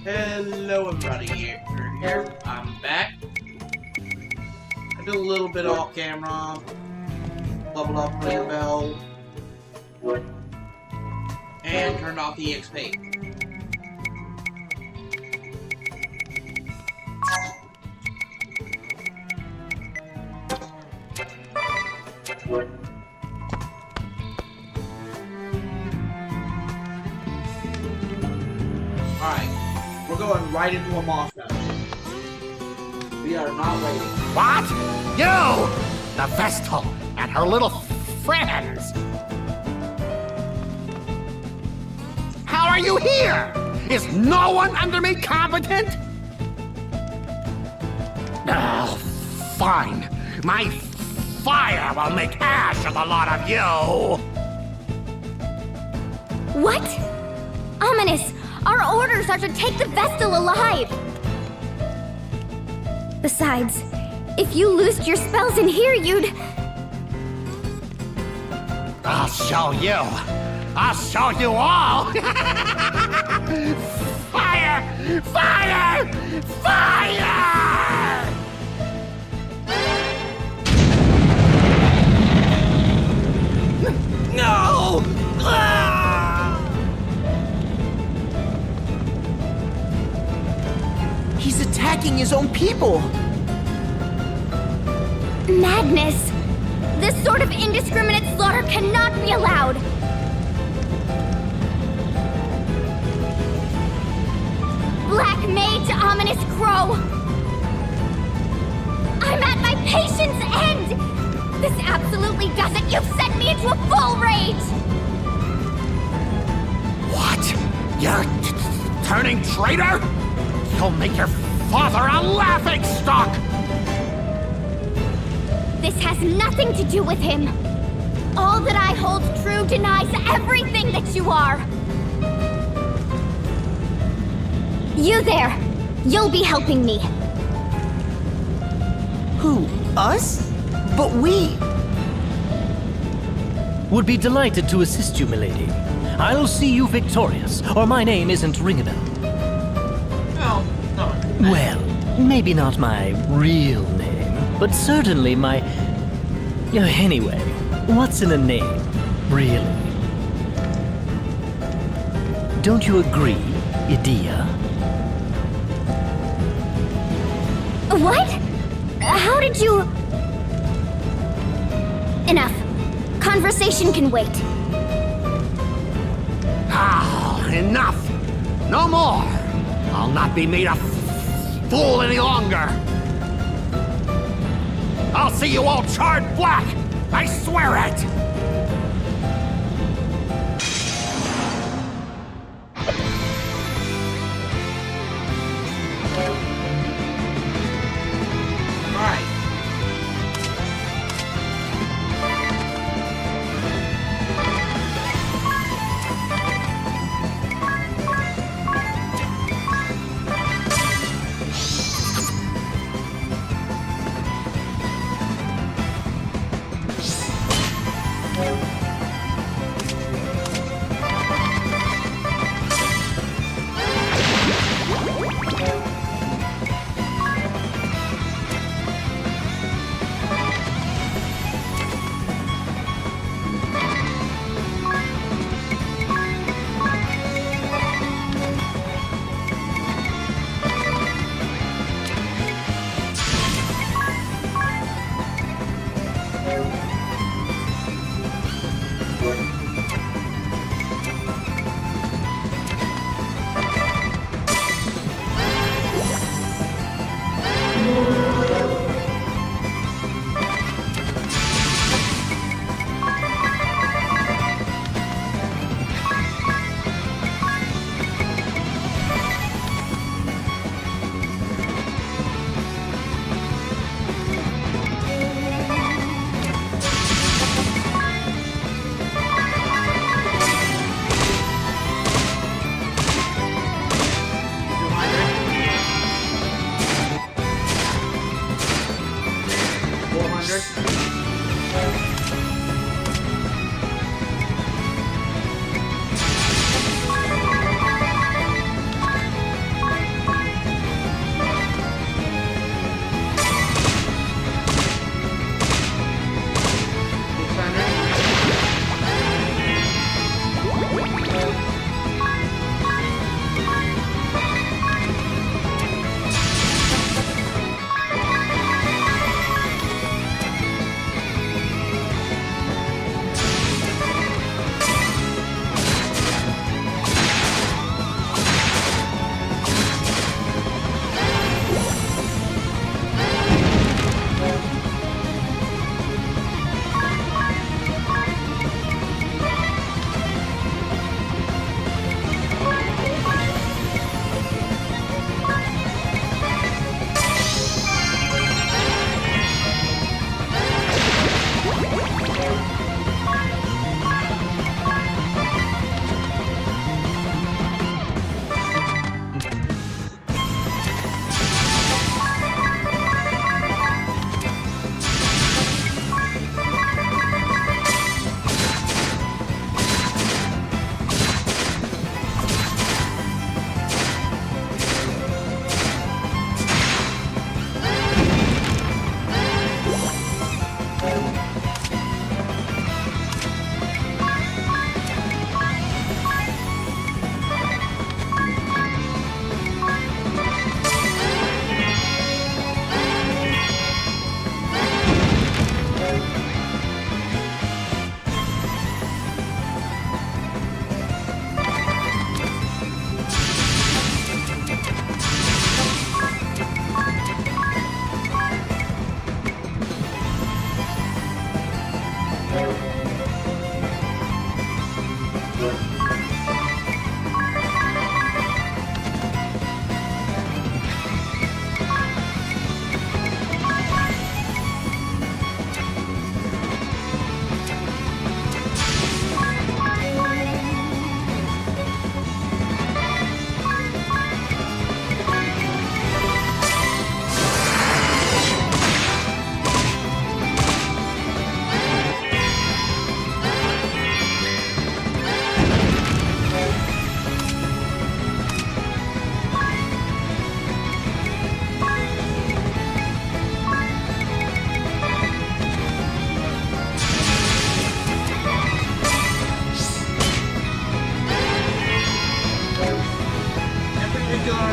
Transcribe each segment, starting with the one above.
Hello everybody, here. I'm back. I did a little bit off camera. Leveled up Ringabell. And turned off the XP. Alright, we're going right into a mosh battle. We are not waiting. What? You! The Vestal and her little friends! How are you here? Is no one under me competent? Oh, fine. My fire will make ash of the lot of you! What? Ominas, our orders are to take the Vestal alive! Besides, if you loosed your spells in here, you'd... I'll show you! I'll show you all! Fire! Fire! Fire! No! Ah! He's attacking his own people! Madness! This sort of indiscriminate slaughter cannot be allowed! Black Mage Ominas Crow! I'm at my patience end! This absolutely does it! You've sent me into a full rage! What? You're turning traitor? You'll make your father a laughingstock! This has nothing to do with him. All that I hold true denies everything that you are. You there. You'll be helping me. Who? Us? But we... Would be delighted to assist you, milady. I'll see you victorious, or my name isn't Ringabell. No, no. Well, maybe not my real name, but certainly my... Anyway, what's in a name, really? Don't you agree, Edea? What? How did you... Enough. Conversation can wait. Ah, enough! No more! I'll not be made a fool any longer! I'll see you all charred black! I swear it! Alright.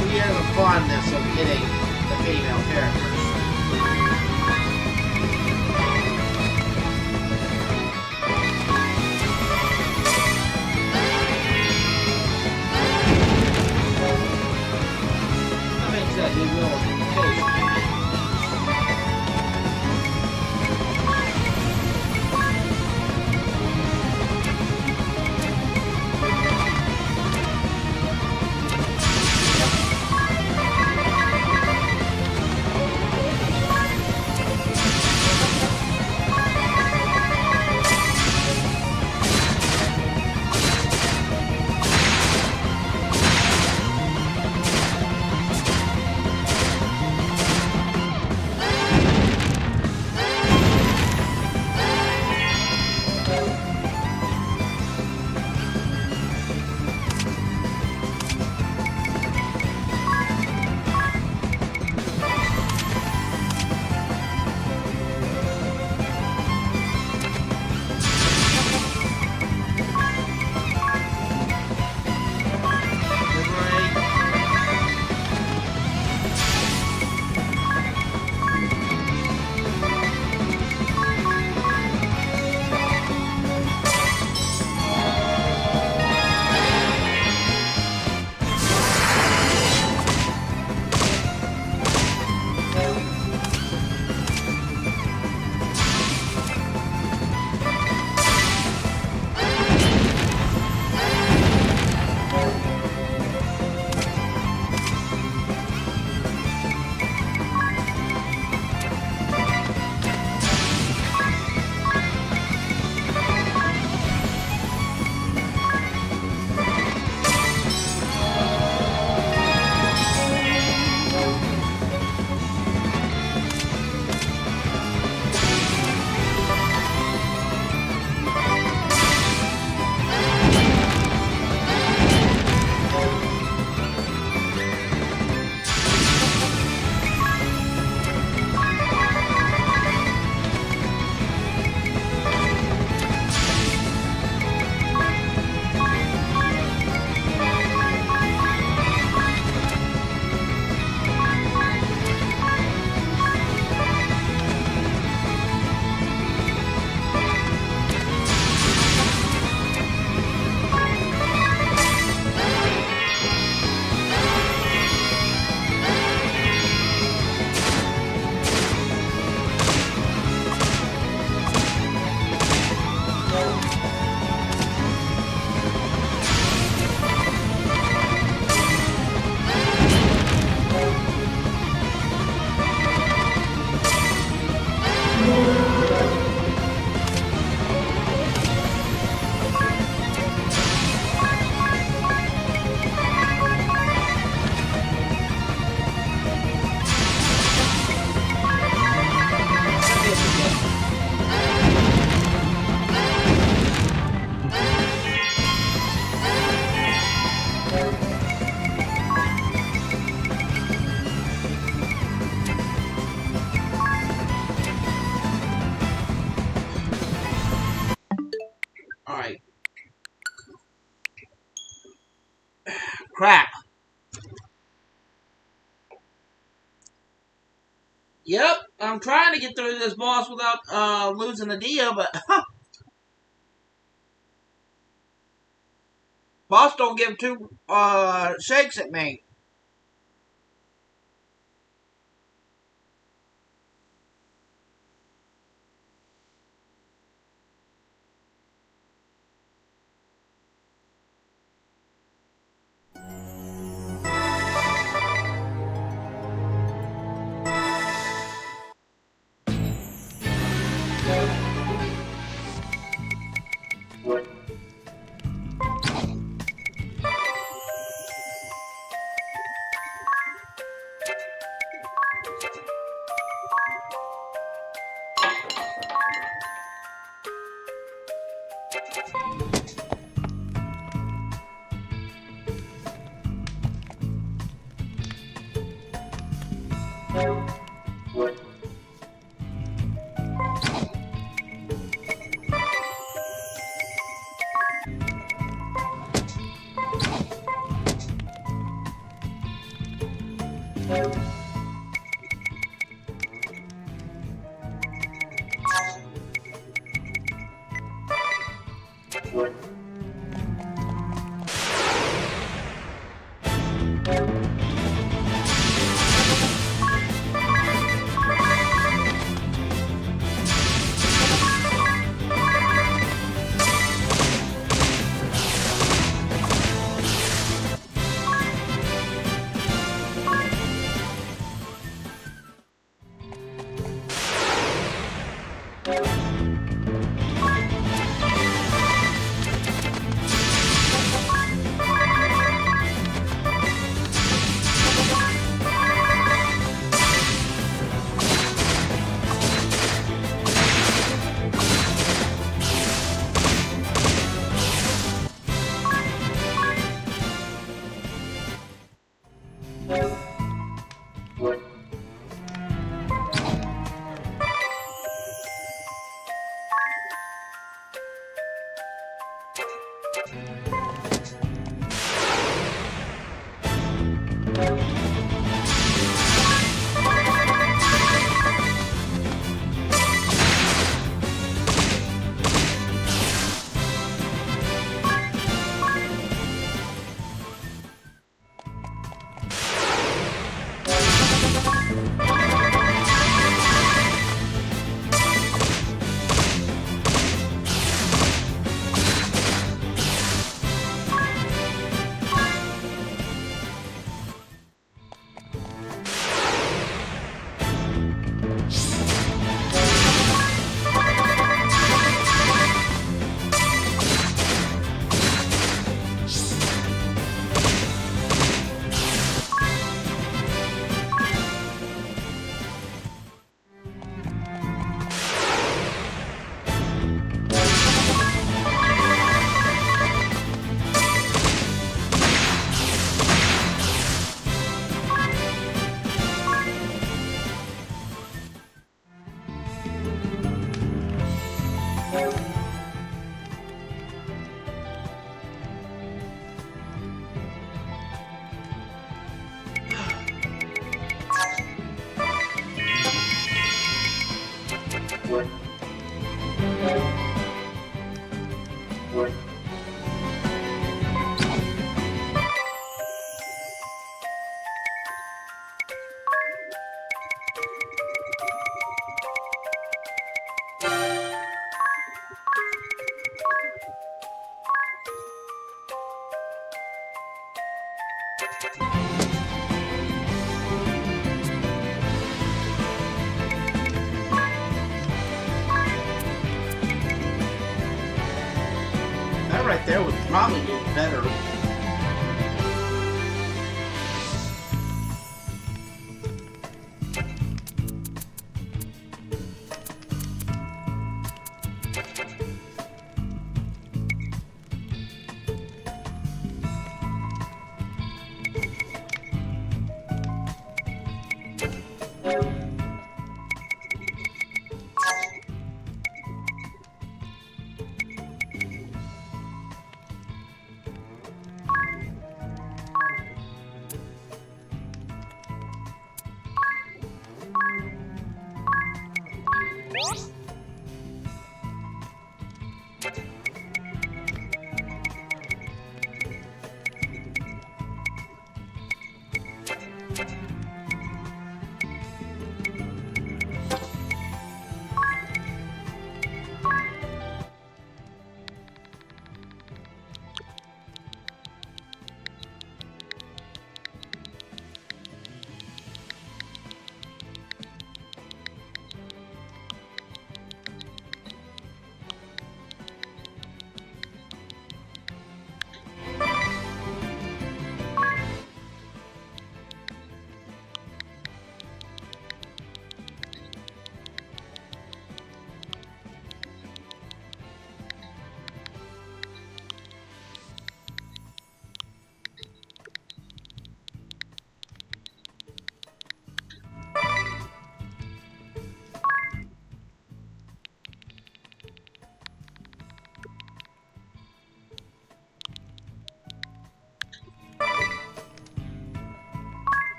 hear the fondness of hitting the female characters. That makes sense, he will occasionally. Crap. Yep, I'm trying to get through this boss without losing Edea, but boss don't give two shakes at me. That right there would probably get better.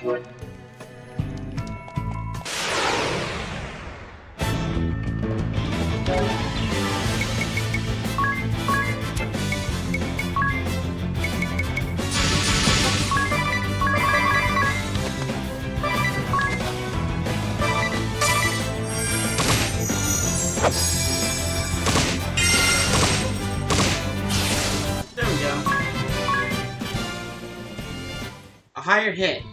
There we go. A higher hit.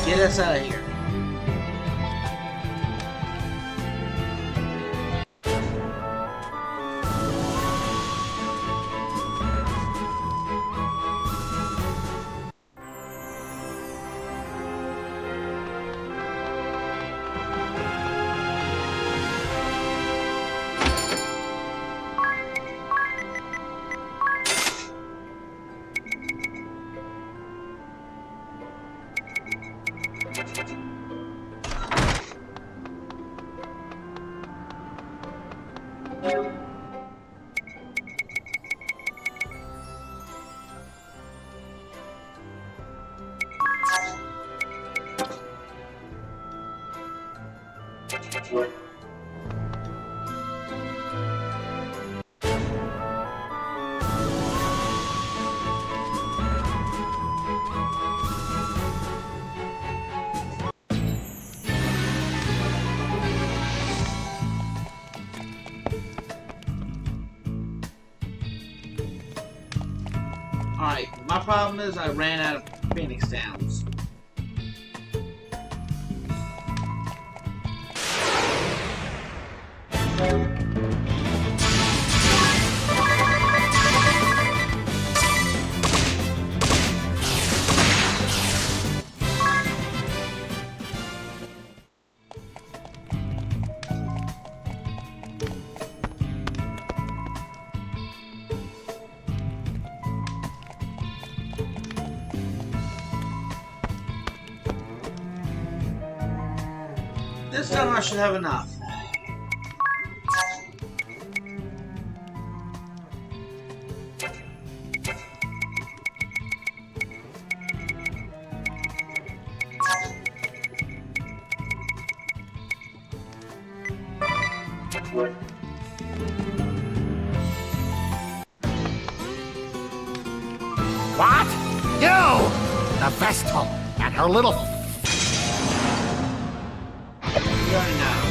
Get us out of here. Alright, my problem is I ran out of Phoenix Downs. This time I should have enough. What? You! The Vestal and her little... Right now.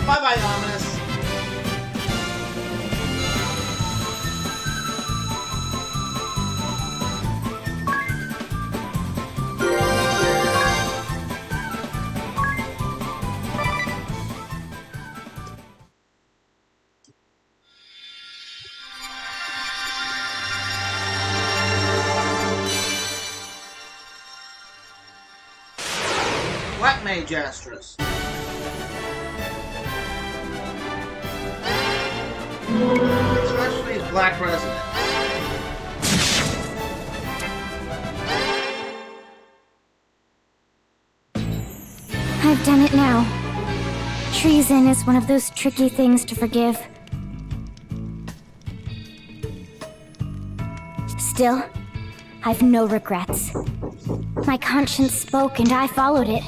Bye-bye, Ominas. Black Mage Asterisk. Especially his black residents. I've done it now. Treason is one of those tricky things to forgive. Still, I've no regrets. My conscience spoke and I followed it.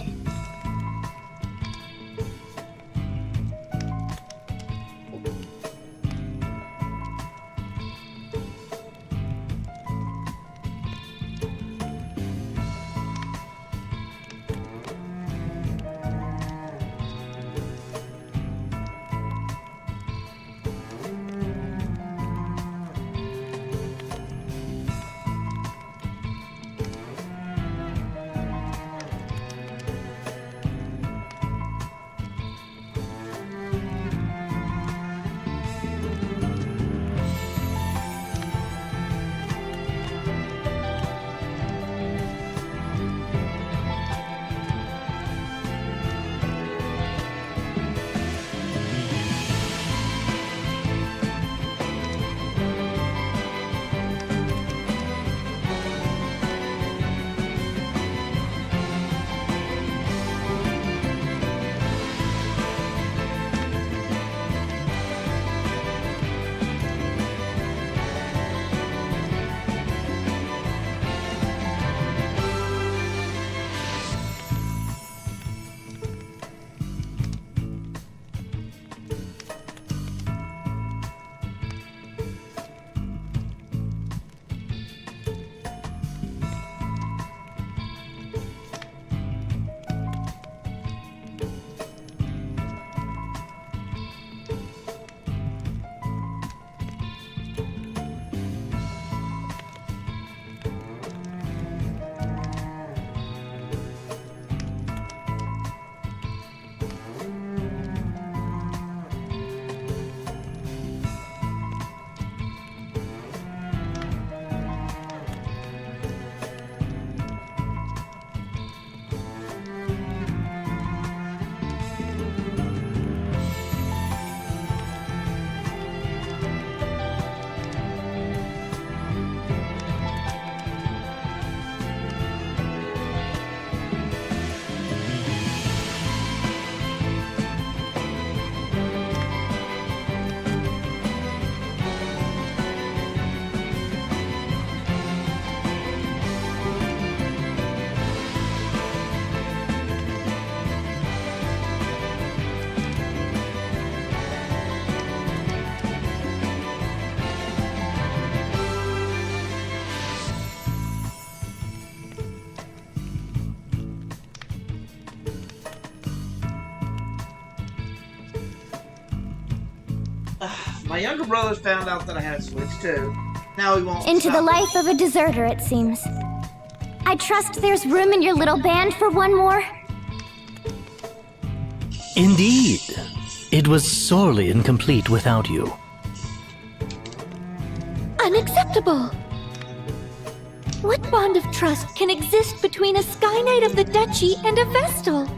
My younger brothers found out that I had a Switch too. Now he won't Into the stop. life of a deserter, it seems. I trust there's room in your little band for one more? Indeed. It was sorely incomplete without you. Unacceptable! What bond of trust can exist between a Sky Knight of the Duchy and a Vestal?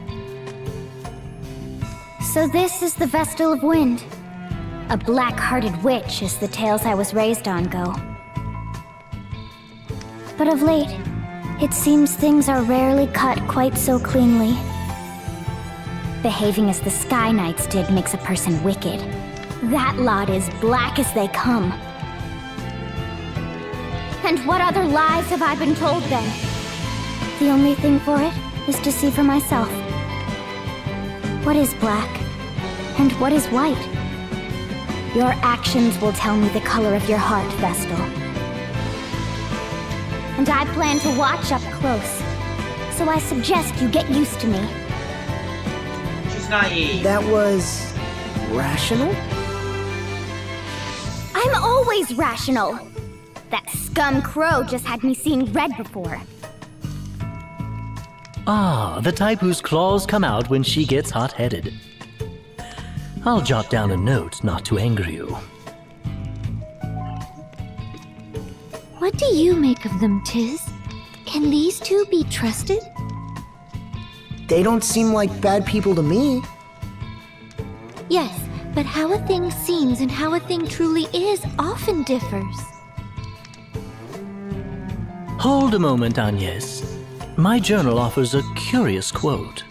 So this is the Vestal of Wind. A black-hearted witch, as the tales I was raised on go. But of late, it seems things are rarely cut quite so cleanly. Behaving as the Sky Knights did makes a person wicked. That lot is black as they come. And what other lies have I been told then? The only thing for it is to see for myself. What is black? And what is white? Your actions will tell me the color of your heart, Vestal. And I plan to watch up close. So I suggest you get used to me. She's naive. That was rational? I'm always rational. That scum crow just had me seeing red before. Ah, the type whose claws come out when she gets hot-headed. I'll jot down a note not to anger you. What do you make of them, Tiz? Can these two be trusted? They don't seem like bad people to me. Yes, but how a thing seems and how a thing truly is often differs. Hold a moment, Anges. My journal offers a curious quote.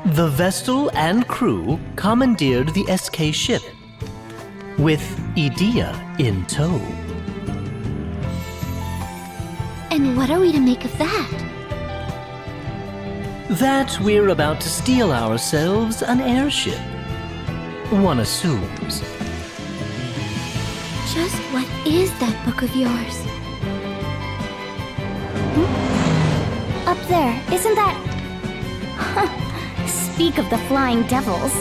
The Vestal and crew commandeered the SK ship, with Edea in tow. And what are we to make of that? That we're about to steal ourselves an airship. One assumes. Just what is that book of yours? Up there, isn't that... Speak of the flying devils.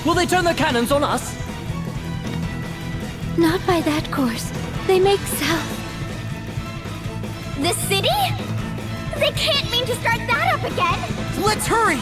Will they turn their cannons on us? Not by that course. They make south. The city? They can't mean to start that up again! Let's hurry!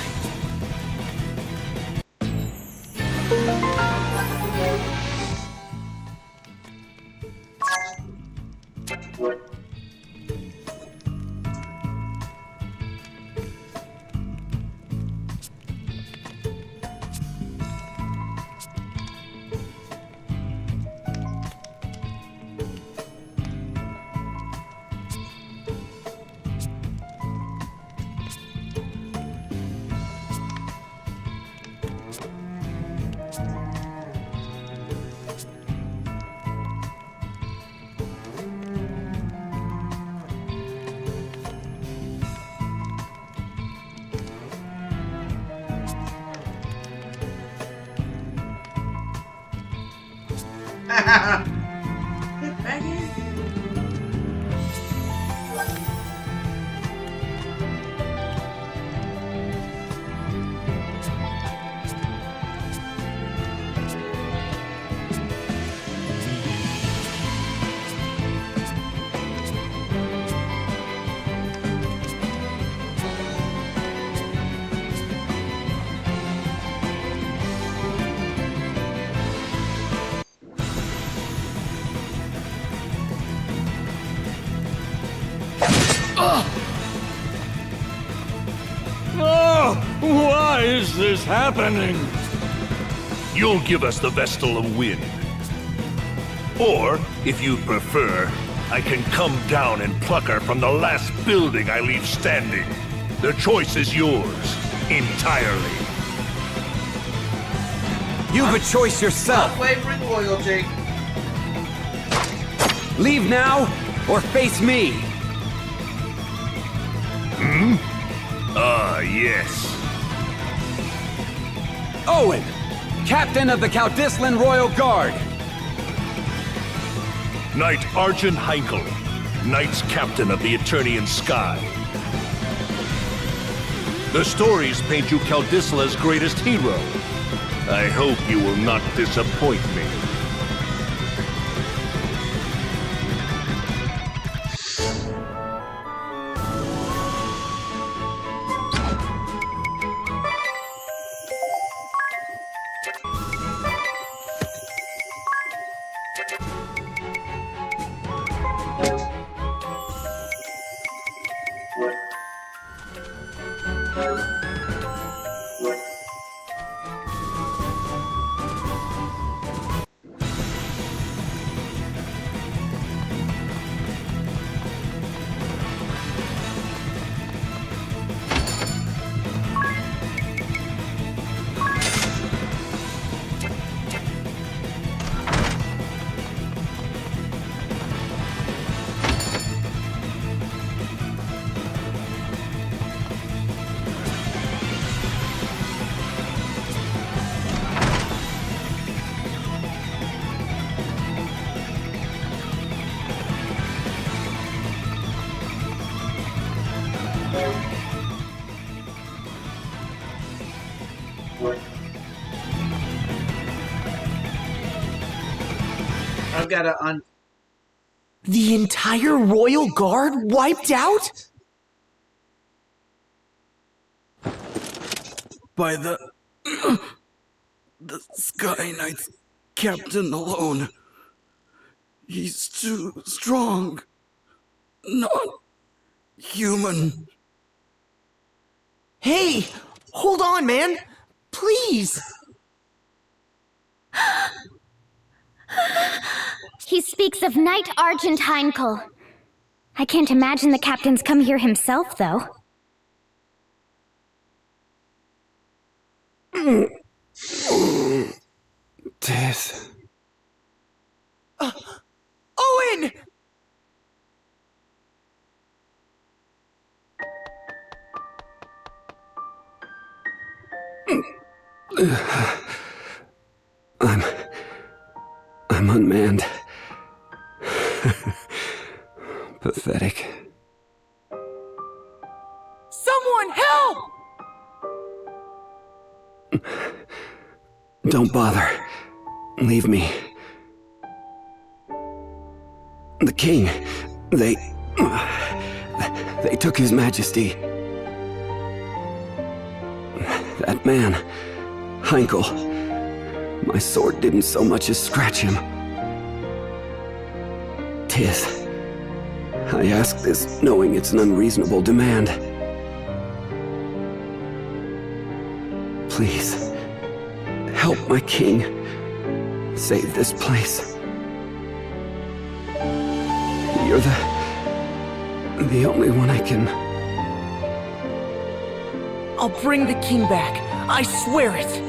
Get back in. Oh, why is this happening? You'll give us the Vestal of Wind. Or, if you prefer, I can come down and pluck her from the last building I leave standing. The choice is yours, entirely. You've a choice yourself. Unwavering loyalty. Leave now, or face me. Yes. Owen, Captain of the Caldislan Royal Guard. Knight Argent Heinkel, Knights Captain of the Eternian Sky. The stories paint you Caldisla's greatest hero. I hope you will not disappoint me. I've got to The entire royal guard wiped out? By the Sky Knight's captain alone. He's too strong. Not human. Hey, hold on, man. Please. He speaks of Knight Argent Heinkel. I can't imagine the captain's come here himself, though. Tiz. Owen! I'm unmanned. Pathetic. Someone help! Don't bother. Leave me. The king, they took his majesty. That man, Heinkel, my sword didn't so much as scratch him. Tiz, I ask this knowing it's an unreasonable demand. Please, help my king. Save this place. You're the only one I can... I'll bring the king back. I swear it.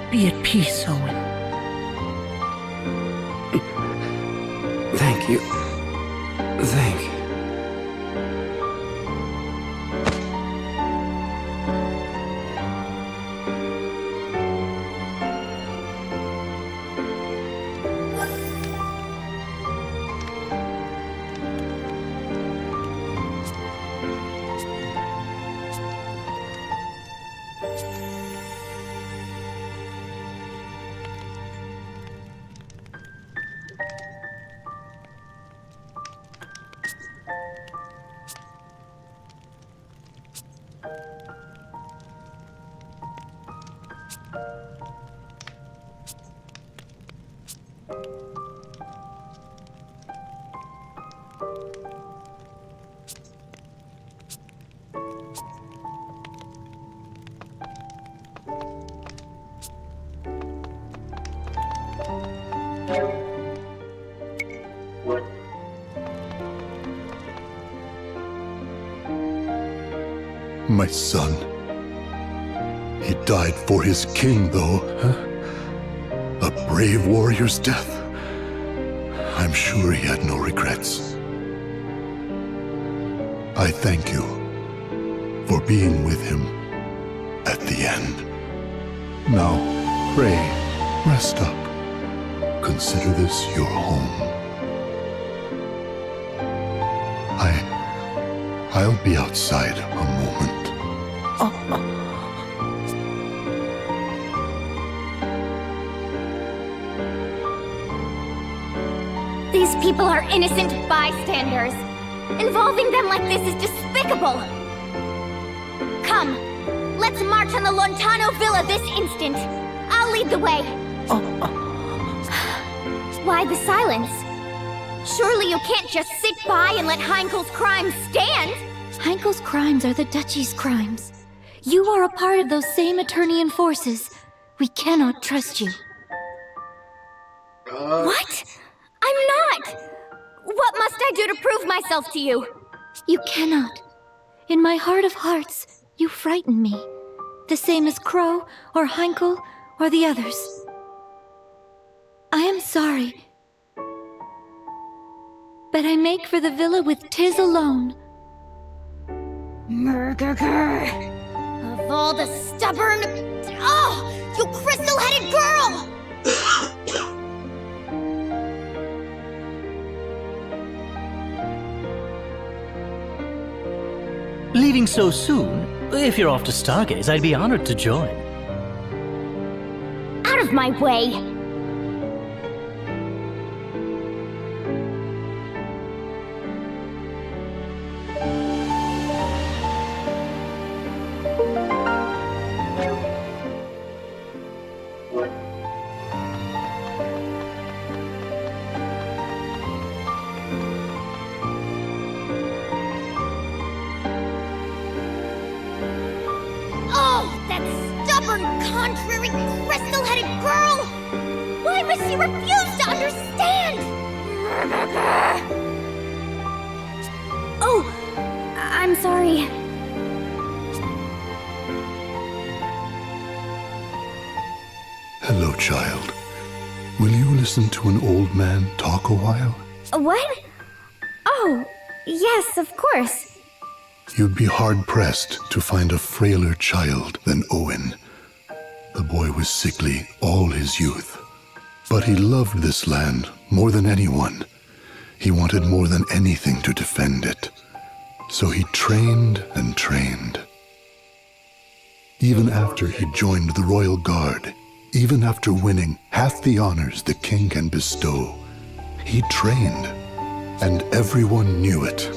Be at peace, Owen. Thank you. Thank you. My son. He died for his king, though, huh? A brave warrior's death. I'm sure he had no regrets. I thank you for being with him at the end. Now, pray, rest up. Consider this your home. I'll be outside a moment. These people are innocent bystanders. Involving them like this is despicable. Come, let's march on the Lontano Villa this instant. I'll lead the way. Why the silence? Surely you can't just sit by and let Heinkel's crimes stand! Heinkel's crimes are the Duchy's crimes. You are a part of those same Eternian forces. We cannot trust you. What? I'm not! What must I do to prove myself to you? You cannot. In my heart of hearts, you frighten me. The same as Crow, or Heinkel, or the others. I am sorry. But I make for the villa with Tiz alone. Murgurgur! Of all the stubborn... Oh! You crystal-headed girl! Leaving so soon? If you're off to Stargaze, I'd be honored to join. Out of my way! Contrary, crystal-headed girl! Why must you refuse to understand? Oh, I'm sorry. Hello, child. Will you listen to an old man talk a while? What? Oh, yes, of course. You'd be hard-pressed to find a frailer child than Owen. The boy was sickly all his youth. But he loved this land more than anyone. He wanted more than anything to defend it. So he trained and trained. Even after he joined the Royal Guard, even after winning half the honors the king can bestow, he trained, and everyone knew it.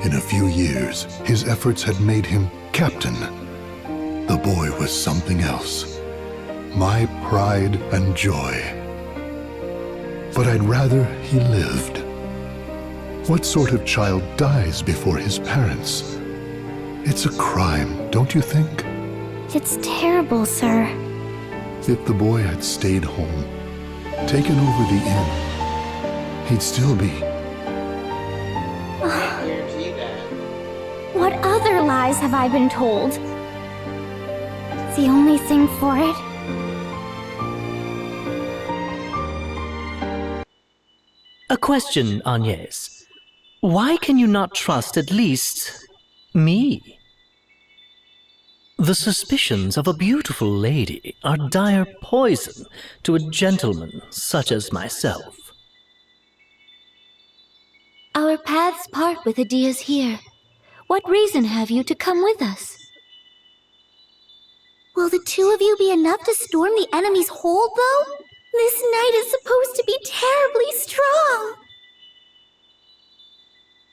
In a few years, his efforts had made him captain. The boy was something else. My pride and joy. But I'd rather he lived. What sort of child dies before his parents? It's a crime, don't you think? It's terrible, sir. If the boy had stayed home, taken over the inn, he'd still be... What other lies have I been told? The only thing for it? A question, Anges. Why can you not trust at least me? The suspicions of a beautiful lady are dire poison to a gentleman such as myself. Our paths part with Edea's here. What reason have you to come with us? Will the two of you be enough to storm the enemy's hold, though? This night is supposed to be terribly strong.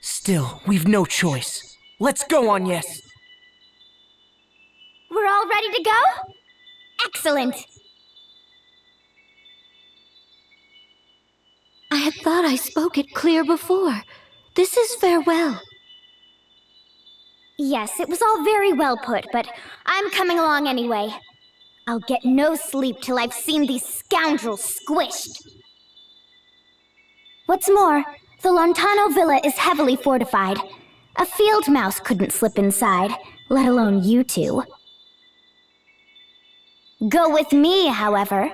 Still, we've no choice. Let's go, Anges. We're all ready to go? Excellent. I had thought I spoke it clear before. This is farewell. Yes, it was all very well put, but I'm coming along anyway. I'll get no sleep till I've seen these scoundrels squished. What's more, the Lontano Villa is heavily fortified. A field mouse couldn't slip inside, let alone you two. Go with me, however,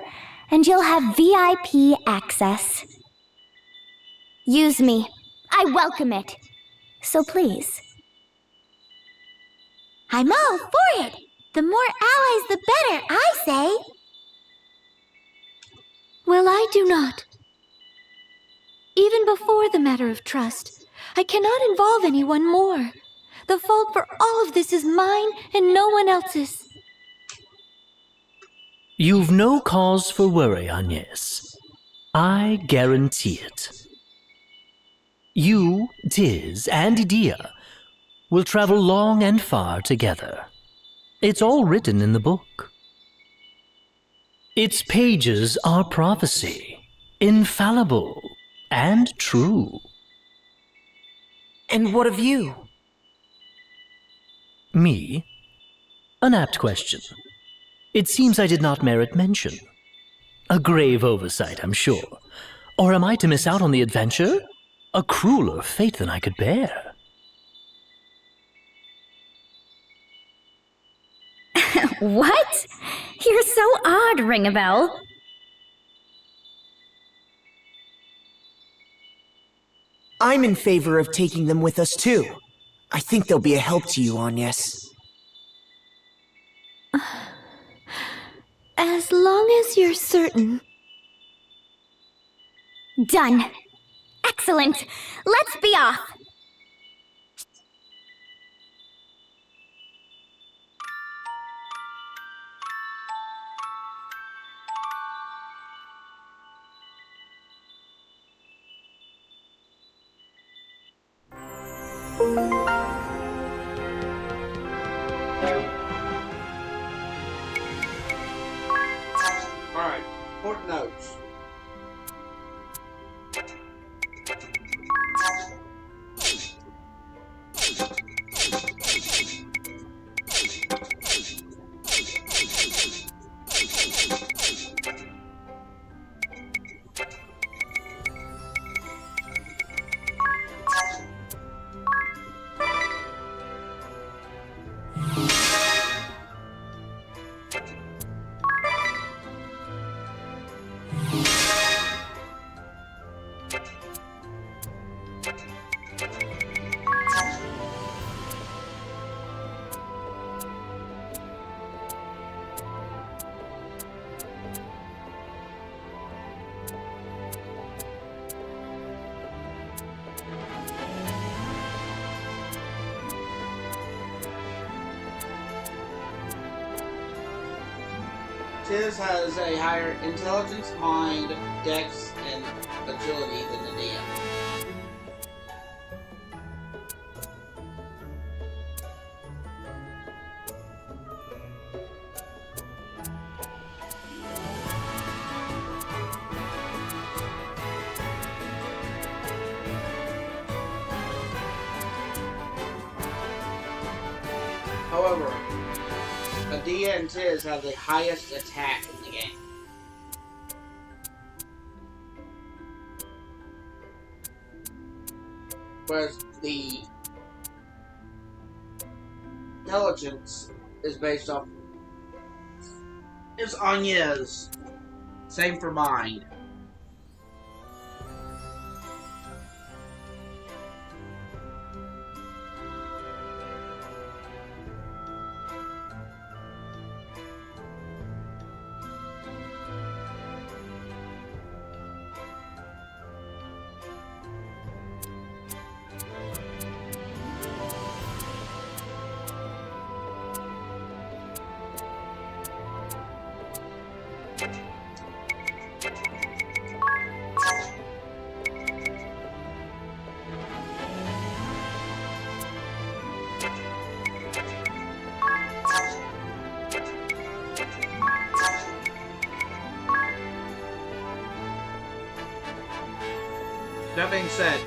and you'll have VIP access. Use me. I welcome it. So please. I'm all for it. The more allies, the better, I say. Well, I do not. Even before the matter of trust, I cannot involve anyone more. The fault for all of this is mine and no one else's. You've no cause for worry, Anges. I guarantee it. You, Tiz, and Edea will travel long and far together. It's all written in the book. Its pages are prophecy, infallible and true. And what of you? Me? An apt question. It seems I did not merit mention. A grave oversight, I'm sure. Or am I to miss out on the adventure? A crueler fate than I could bear. What? You're so odd, Ringabell. I'm in favor of taking them with us too. I think they'll be a help to you, Anges. As long as you're certain. Done. Excellent. Let's be off. Alright, important notes. Tiz has a higher intelligence, mind, dex, and agility than Edea. However, Edea and Tiz have the highest attack in the game. Whereas the intelligence is based off is Anges. Same for mind. That being said,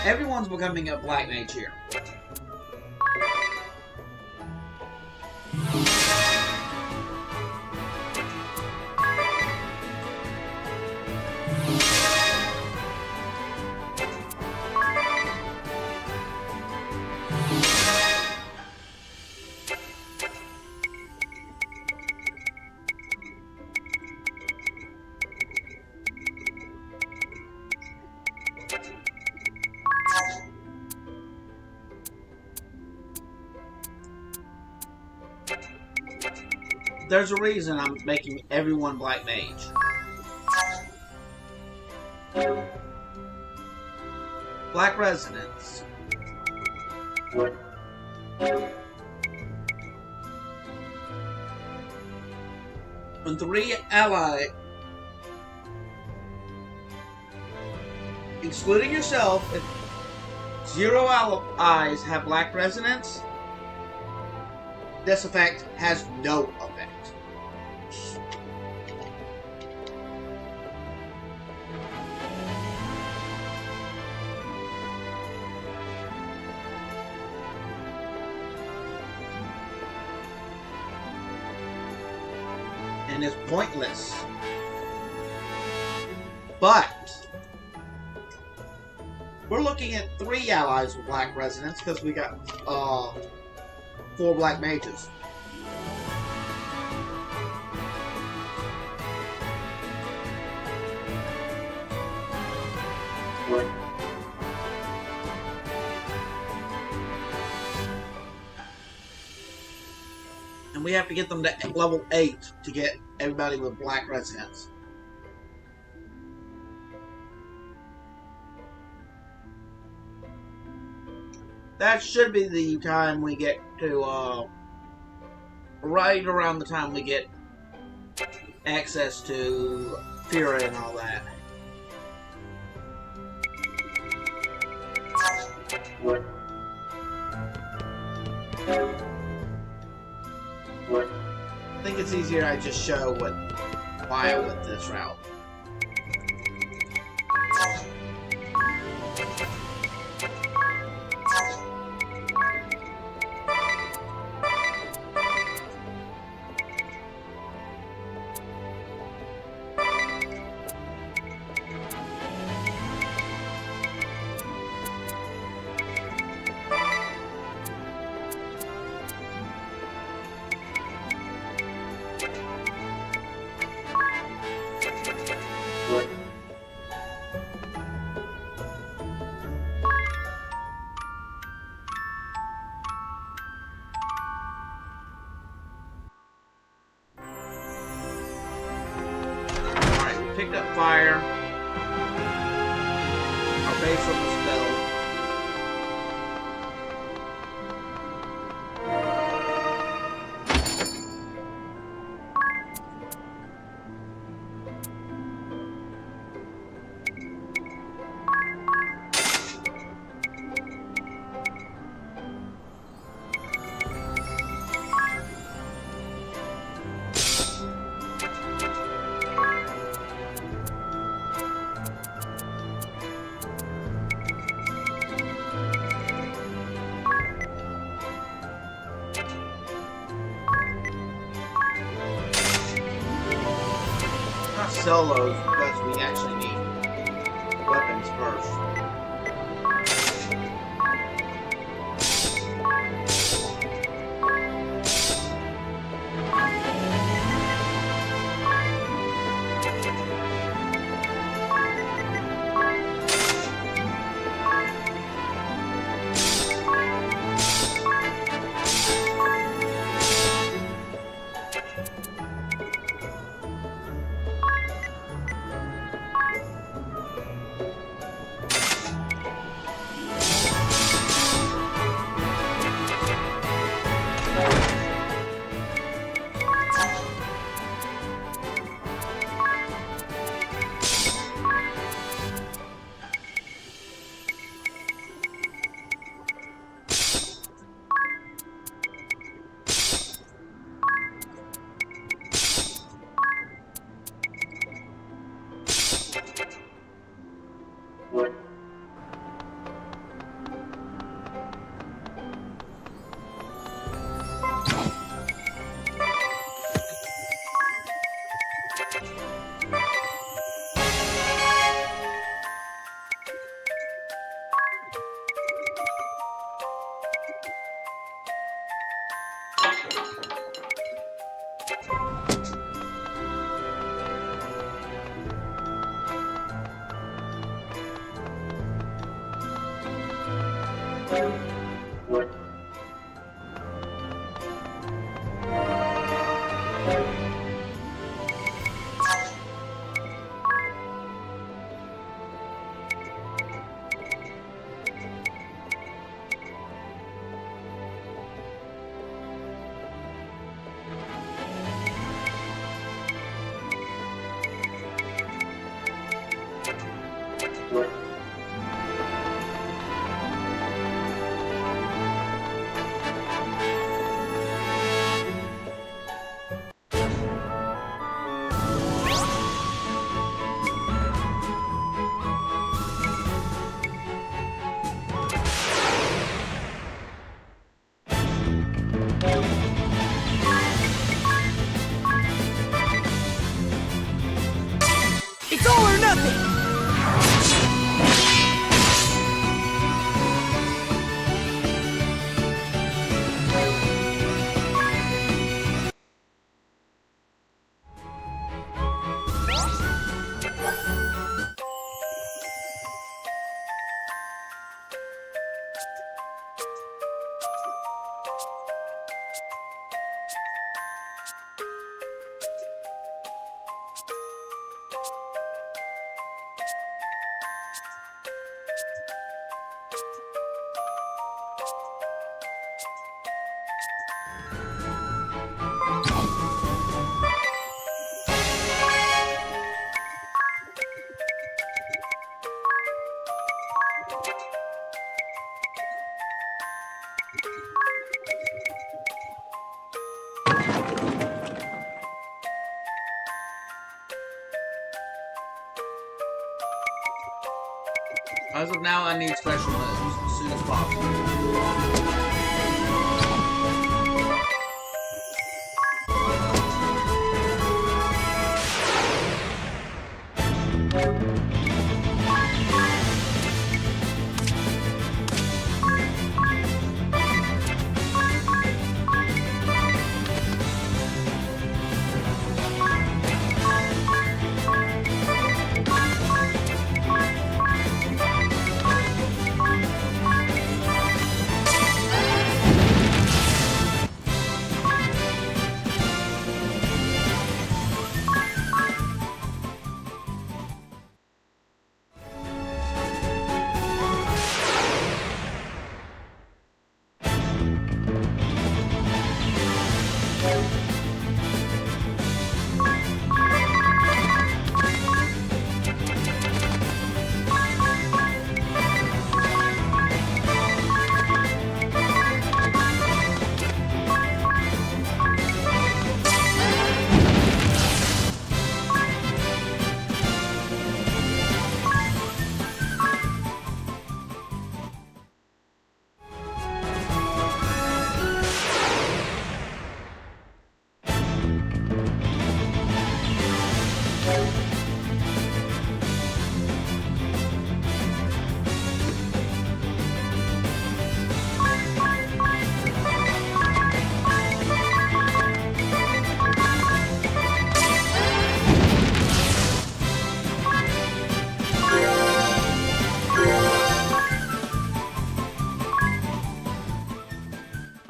everyone's becoming a black mage here. There's a reason I'm making everyone black mage. Black residents. When 3 allies, excluding yourself, if 0 allies have black resonance, this effect has no effect. And is pointless. But we're looking at 3 allies with black resonance because we got 4 black mages. And we have to get them to level 8 to get everybody with black resonance. That should be the time we get to, right around the time we get access to Fury and all that. I think it's easier I just show why I went this route. Picked up fire. Our base on the spell. Sell those because we actually need weapons first. of now, I need special moves as soon as possible.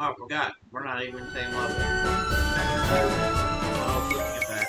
Oh, I forgot. We're not even the same level. I was looking at that.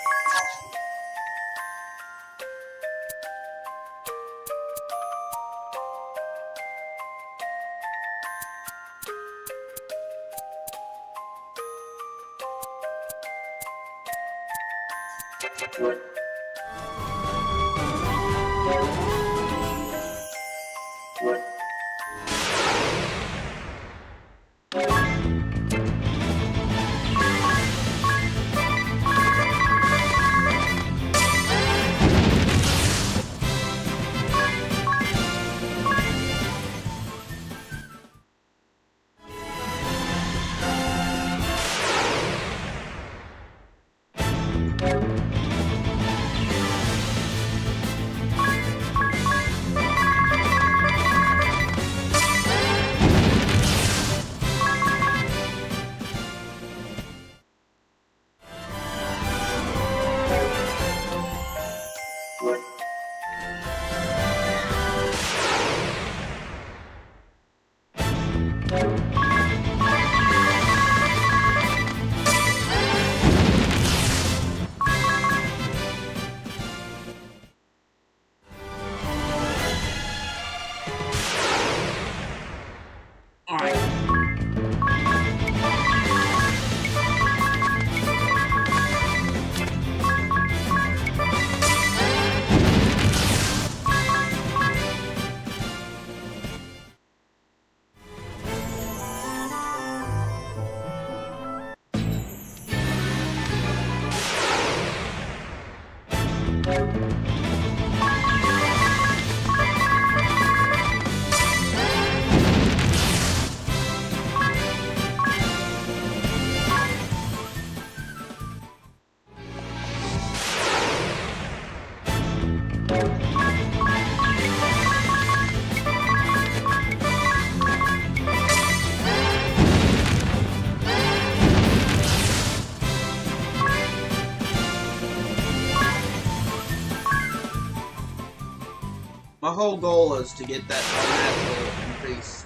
My whole goal is to get that unnatural increase.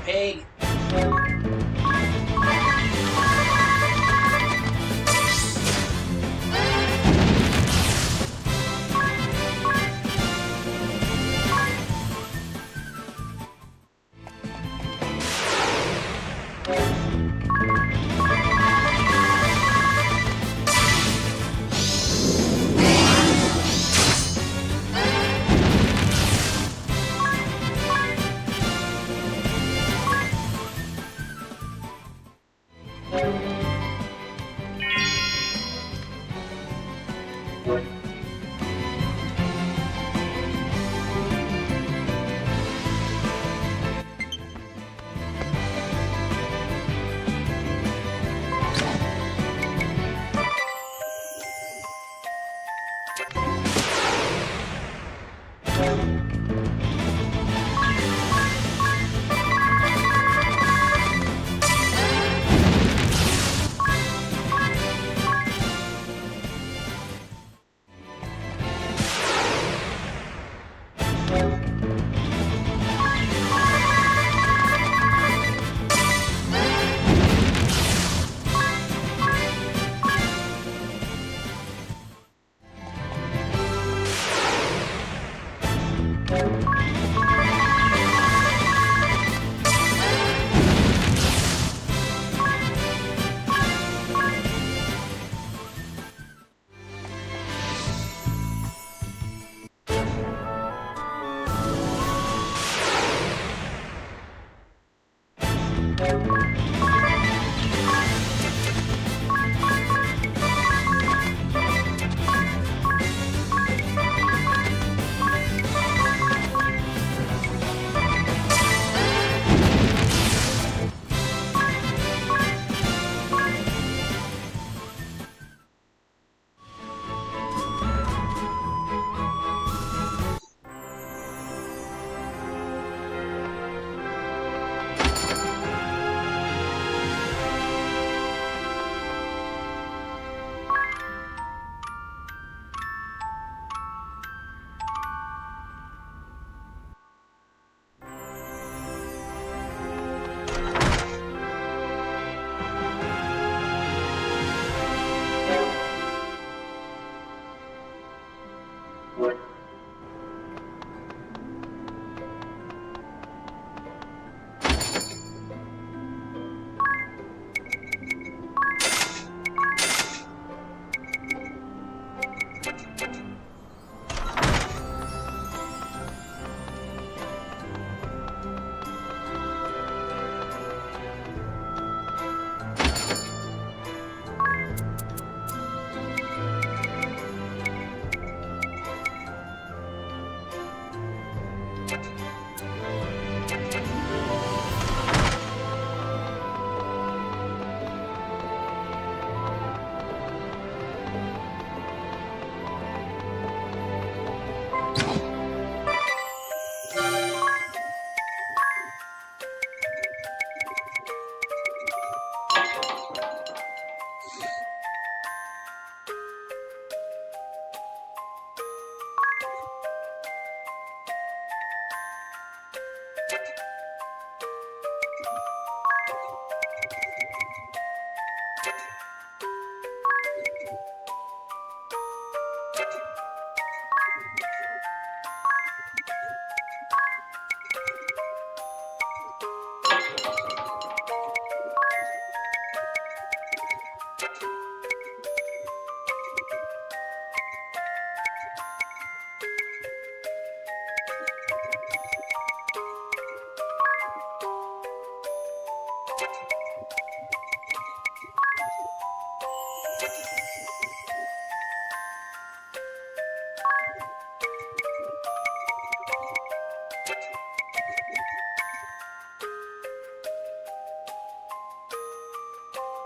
Pig.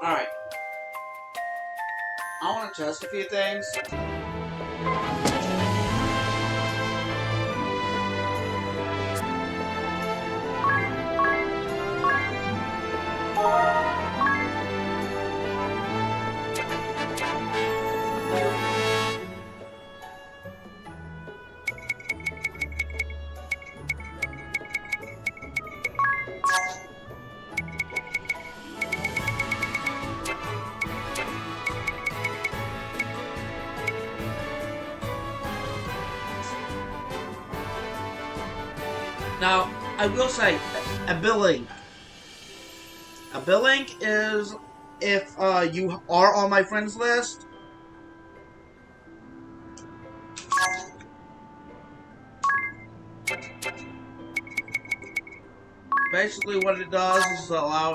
Alright. I want to test a few things. Now, I will say, a billing. A billing is if you are on my friends list. Basically, what it does is allow.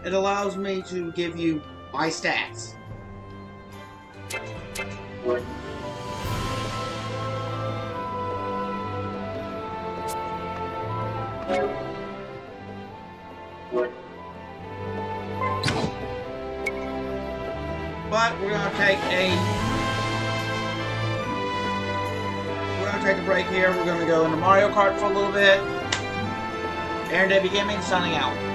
It allows me to give you my stats. But we're gonna take a break here. We're gonna go into Mario Kart for a little bit. Aaron Debbie Gaming signing out.